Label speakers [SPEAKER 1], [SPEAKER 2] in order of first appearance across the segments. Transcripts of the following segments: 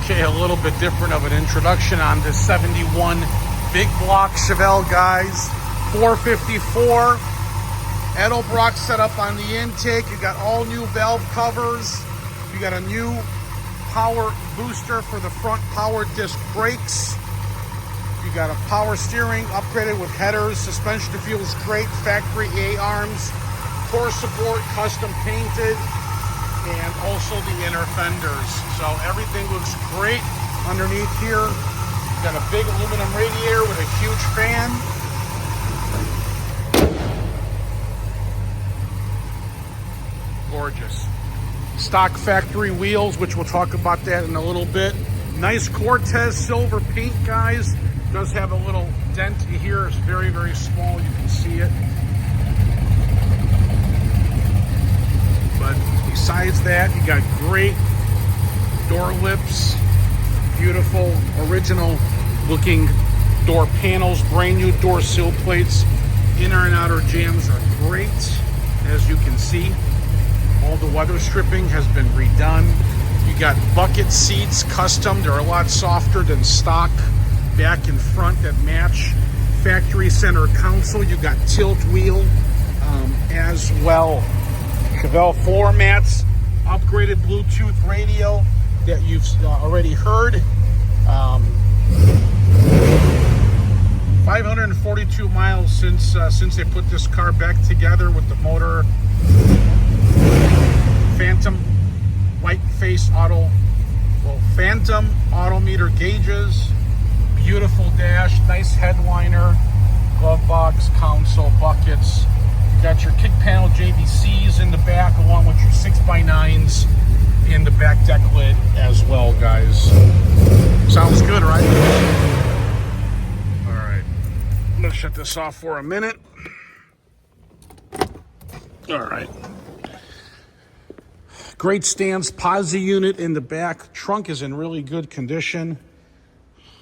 [SPEAKER 1] Okay, a little bit different of an introduction on this 71 big block Chevelle, guys. 454 Edelbrook setup on the intake. You got all new valve covers. You got a new power booster for the front power disc brakes. You got a power steering upgraded with headers. Suspension feels great. Factory A-arms. Core support custom painted. And also the inner fenders. So everything looks great underneath here. Got a big aluminum radiator with a huge fan. Gorgeous. Stock factory wheels, which we'll talk about that in a little bit. Nice Cortez silver paint, guys. Does have a little dent here. It's very, very small. You can see it. But besides that, you got great door lips, beautiful original looking door panels, brand new door sill plates. Inner and outer jambs are great, as you can see. All the weather stripping has been redone. You got bucket seats, custom. They're a lot softer than stock. Back and front that match. Factory center console. You got tilt wheel as well. Chevelle floor mats, upgraded Bluetooth radio that you've already heard. 542 miles since they put this car back together with the motor. Phantom Phantom autometer gauges. Beautiful dash, nice headliner, glove box, console, buckets. Got your kick panel JVCs in the back along with your 6x9s in the back deck lid as well, guys. Sounds good, right? All right, I'm gonna shut this off for a minute. All right. Great stance, Posi unit in the back. Trunk is in really good condition.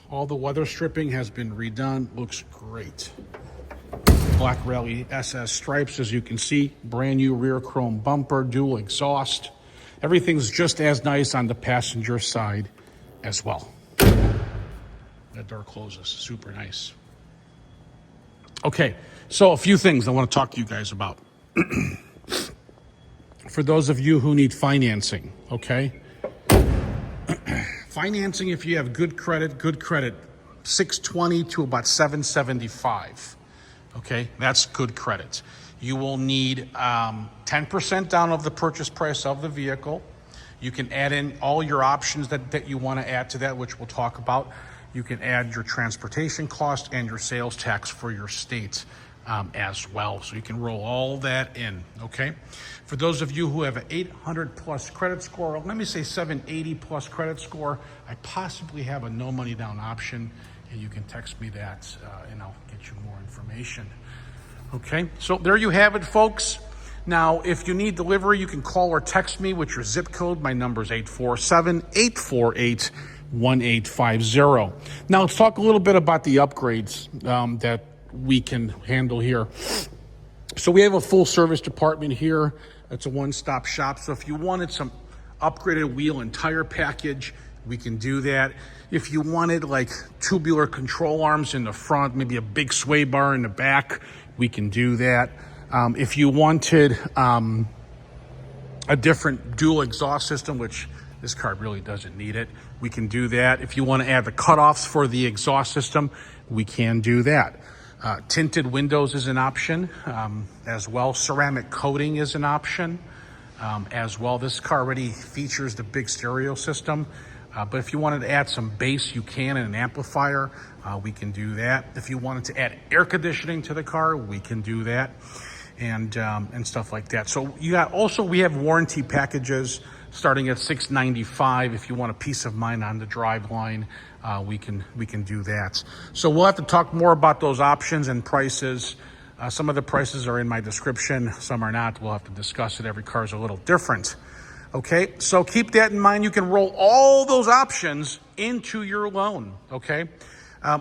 [SPEAKER 1] All the weather stripping has been redone. Looks great. Black Rally SS stripes, as you can see. Brand new rear chrome bumper, dual exhaust. Everything's just as nice on the passenger side as well. That door closes, super nice. Okay, so a few things I want to talk to you guys about. For those of you who need financing, okay? Financing, if you have good credit, 620 to about 775. Okay, that's good credit. You will need 10% down of the purchase price of the vehicle. You can add in all your options that you want to add to that, which we'll talk about. You can add your transportation cost and your sales tax for your state as well. So you can roll all that in, okay? For those of you who have an 800 plus credit score, or let me say 780 plus credit score, I possibly have a no money down option, and you can text me that and I'll get you more information. Okay, so there you have it, folks. Now, if you need delivery, you can call or text me with your zip code. My number is 847-848-1850. Now, let's talk a little bit about the upgrades that we can handle here. So we have a full service department here. It's a one-stop shop. So if you wanted some upgraded wheel and tire package, we can do that. If you wanted like tubular control arms in the front, maybe a big sway bar in the back, we can do that. If you wanted a different dual exhaust system, which this car really doesn't need it, we can do that. If you want to add the cutoffs for the exhaust system, we can do that. Tinted windows is an option as well. Ceramic coating is an option as well. This car already features the big stereo system, but if you wanted to add some bass, you can, and an amplifier, we can do that. If you wanted to add air conditioning to the car, we can do that, and stuff like that. So you got also, we have warranty packages starting at $695. If you want a peace of mind on the drive line, we can do that. So we'll have to talk more about those options and prices. Some of the prices are in my description, some are not. We'll have to discuss it. Every car is a little different. Okay, so keep that in mind. You can roll all those options into your loan, okay?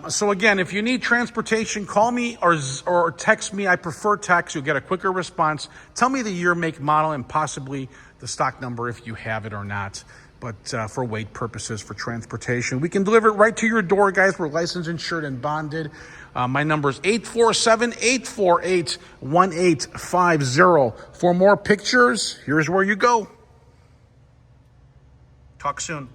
[SPEAKER 1] So again, if you need transportation, call me or text me. I prefer text. You'll get a quicker response. Tell me the year, make, model, and possibly the stock number if you have it or not. But for weight purposes, for transportation, we can deliver it right to your door, guys. We're licensed, insured, and bonded. My number is 847-848-1850. For more pictures, here's where you go. Talk soon.